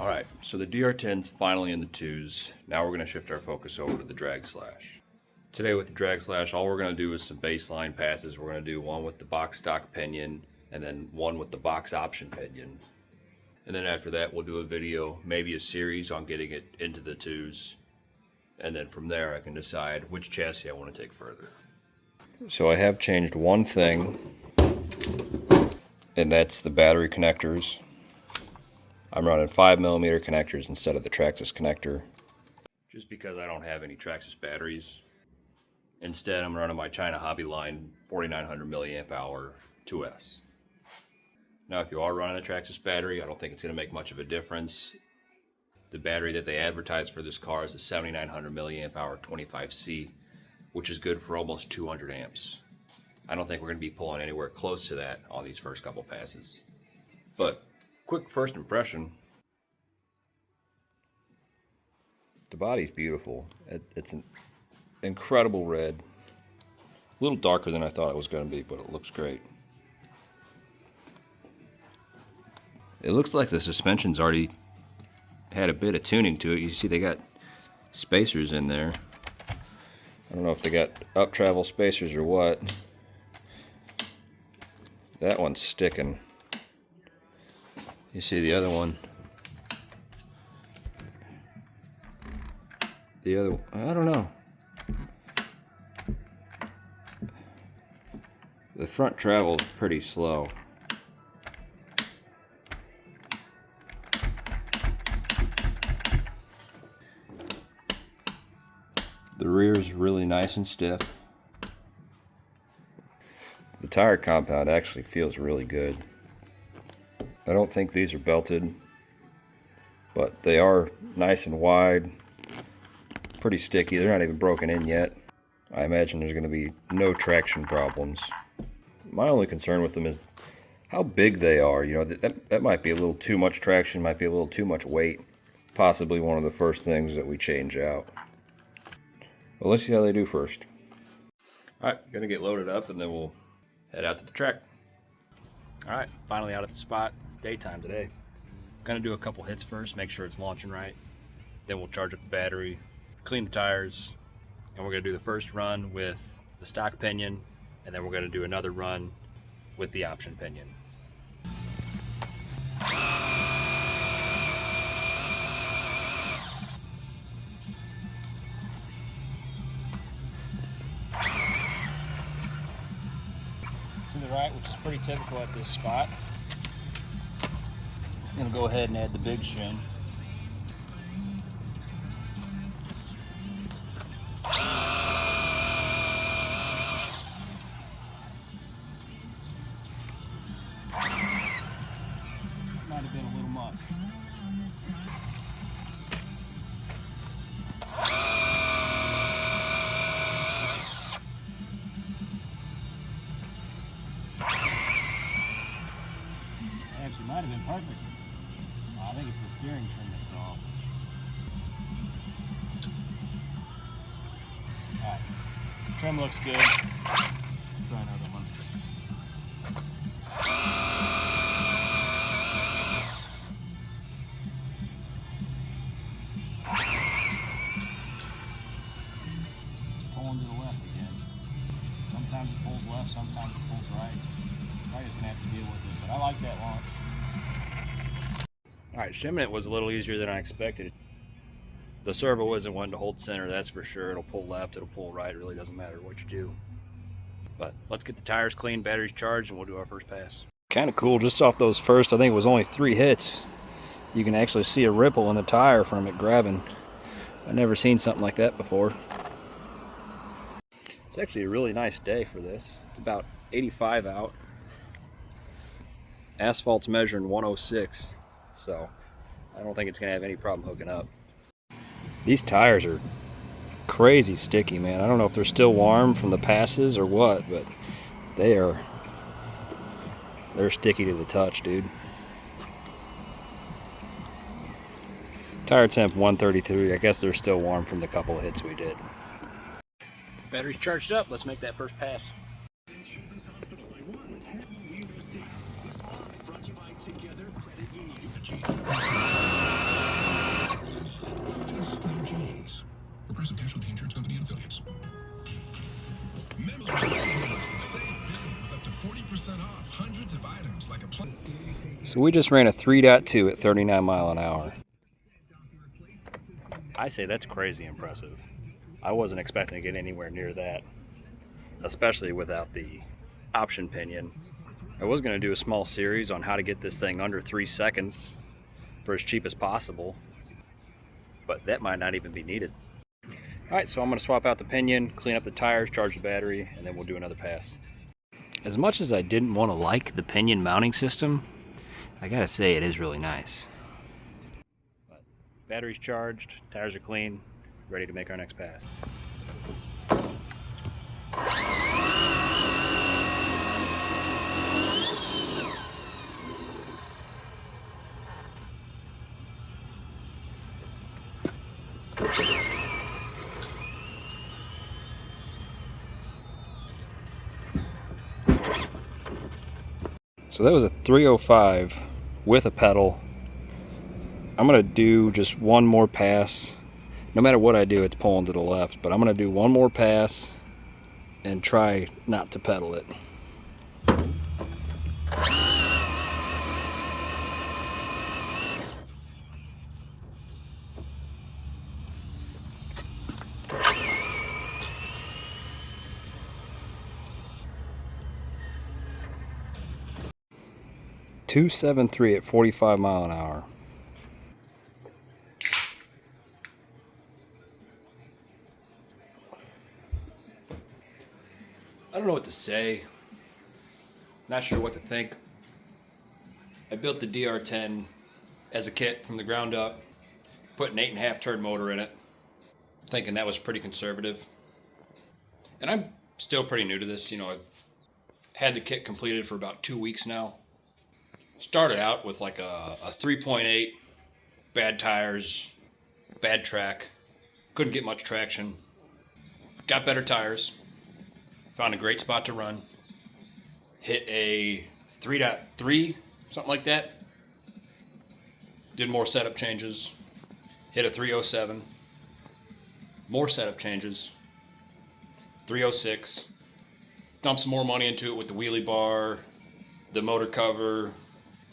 Alright, so the DR10's finally in the twos. Now we're going to shift our focus over to the drag slash. Today with the drag slash, all we're going to do is some baseline passes. We're going to do one with the box stock pinion and then one with the box option pinion. And then after that we'll do a video, maybe a series on getting it into the twos. And then from there I can decide which chassis I want to take further. So I have changed one thing, and that's the battery connectors. I'm running 5mm connectors instead of the Traxxas connector, just because I don't have any Traxxas batteries. Instead, I'm running my China Hobby Line 4900 milliamp hour 2S. Now, if you are running a Traxxas battery, I don't think it's going to make much of a difference. The battery that they advertise for this car is a 7900 milliamp hour 25C, which is good for almost 200 amps. I don't think we're going to be pulling anywhere close to that on these first couple passes. But quick first impression, the body's beautiful. It's an incredible red. A little darker than I thought it was going to be, but it looks great. It looks like the suspension's already had a bit of tuning to it. You see they got spacers in there. I don't know if they got up travel spacers or what. That one's sticking. You see the other one. The other, I don't know. The front travel's pretty slow. The rear's really nice and stiff. The tire compound actually feels really good. I don't think these are belted, but they are nice and wide, pretty sticky. They're not even broken in yet. I imagine there's going to be no traction problems. My only concern with them is how big they are. You know, that might be a little too much traction, might be a little too much weight. Possibly one of the first things that we change out. Well, let's see how they do first. Alright, gonna get loaded up and then we'll head out to the track. Alright, finally out at the spot. Daytime today. Gonna do a couple hits first, make sure it's launching right. Then we'll charge up the battery, clean the tires, and we're gonna do the first run with the stock pinion, and then we're gonna do another run with the option pinion. To the right, which is pretty typical at this spot. I'm going to go ahead and add the big shim. Might have been a little much. Actually, might have been perfect. I think it's the steering trim that's off. Alright, trim looks good. Let's try another one. Pulling to the left again. Sometimes it pulls left, sometimes it pulls right. Probably just gonna have to deal with it, but I like that launch. Alright, shimming it was a little easier than I expected. The servo isn't one to hold center, that's for sure. It'll pull left, it'll pull right, it really doesn't matter what you do. But let's get the tires clean, batteries charged, and we'll do our first pass. Kind of cool, just off those first, I think it was only 3 hits. You can actually see a ripple in the tire from it grabbing. I've never seen something like that before. It's actually a really nice day for this. It's about 85 out. Asphalt's measuring 106. So I don't think it's gonna have any problem hooking up. These tires are crazy sticky, man. I don't know if they're still warm from the passes or what, but they're sticky to the touch, dude. Tire temp 133. I guess they're still warm from the couple of hits we did. Battery's charged up. Let's make that first pass. Together, credit union. So we just ran a 3.2 at 39 mile an hour. I say that's crazy impressive. I wasn't expecting to get anywhere near that, especially without the option pinion. I was going to do a small series on how to get this thing under 3 seconds for as cheap as possible, but that might not even be needed. Alright, so I'm going to swap out the pinion, clean up the tires, charge the battery, and then we'll do another pass. As much as I didn't want to like the pinion mounting system, I gotta say it is really nice. But battery's charged, tires are clean, ready to make our next pass. So that was a 305 with a pedal. I'm gonna do just one more pass. No matter what I do, it's pulling to the left, but I'm gonna do one more pass and try not to pedal it. .273 at 45 mile an hour. I don't know what to say. Not sure what to think. I built the DR10 as a kit from the ground up, put an 8.5 turn motor in it, thinking that was pretty conservative. And I'm still pretty new to this. You know, I've had the kit completed for about 2 weeks now. Started out with like a 3.8, bad tires, bad track, couldn't get much traction. Got better tires, found a great spot to run, hit a 3.3, something like that. Did more setup changes, hit a 307, more setup changes, 306, dumped some more money into it with the wheelie bar, the motor cover,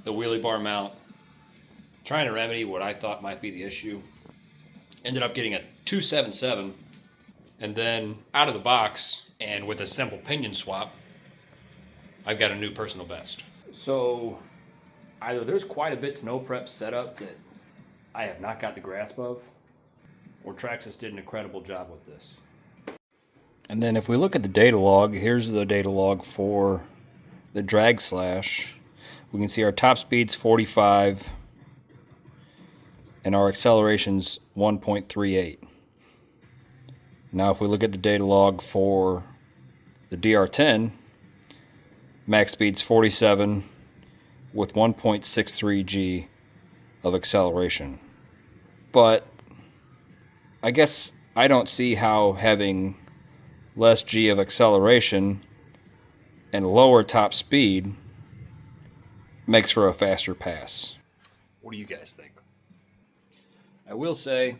the wheelie bar mount, trying to remedy what I thought might be the issue. Ended up getting a 277, and then out of the box, and with a simple pinion swap, I've got a new personal best. So either there's quite a bit to no prep setup that I have not got the grasp of, or Traxxas did an incredible job with this. And then if we look at the data log, here's the data log for the drag slash. We can see our top speed's 45 and our acceleration's 1.38. Now if we look at the data log for the DR10, max speed's 47 with 1.63 G of acceleration. But I guess I don't see how having less G of acceleration and lower top speed makes for a faster pass. What do you guys think? I will say,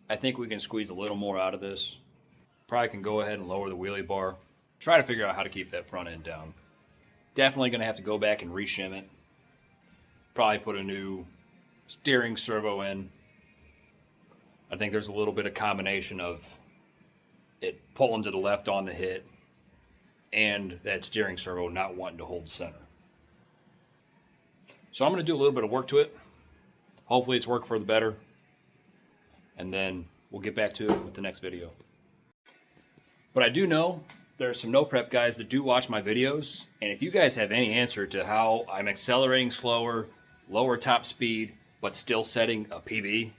I think we can squeeze a little more out of this. Probably can go ahead and lower the wheelie bar. Try to figure out how to keep that front end down. Definitely going to have to go back and reshim it. Probably put a new steering servo in. I think there's a little bit of combination of it pulling to the left on the hit and that steering servo not wanting to hold center. So I'm going to do a little bit of work to it. Hopefully it's worked for the better. And then we'll get back to it with the next video. But I do know there are some no prep guys that do watch my videos. And if you guys have any answer to how I'm accelerating slower, lower top speed, but still setting a PB,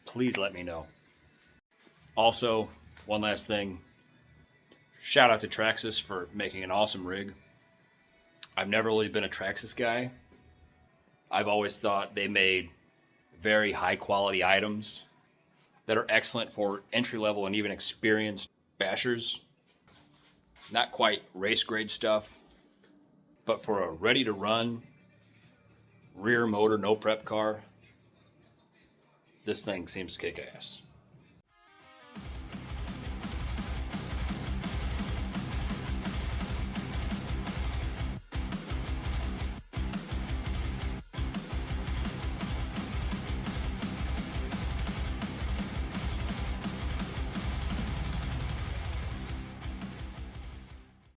please let me know. Also, one last thing. Shout out to Traxxas for making an awesome rig. I've never really been a Traxxas guy. I've always thought they made very high quality items that are excellent for entry level and even experienced bashers. Not quite race grade stuff, but for a ready to run rear motor no prep car, this thing seems to kick ass.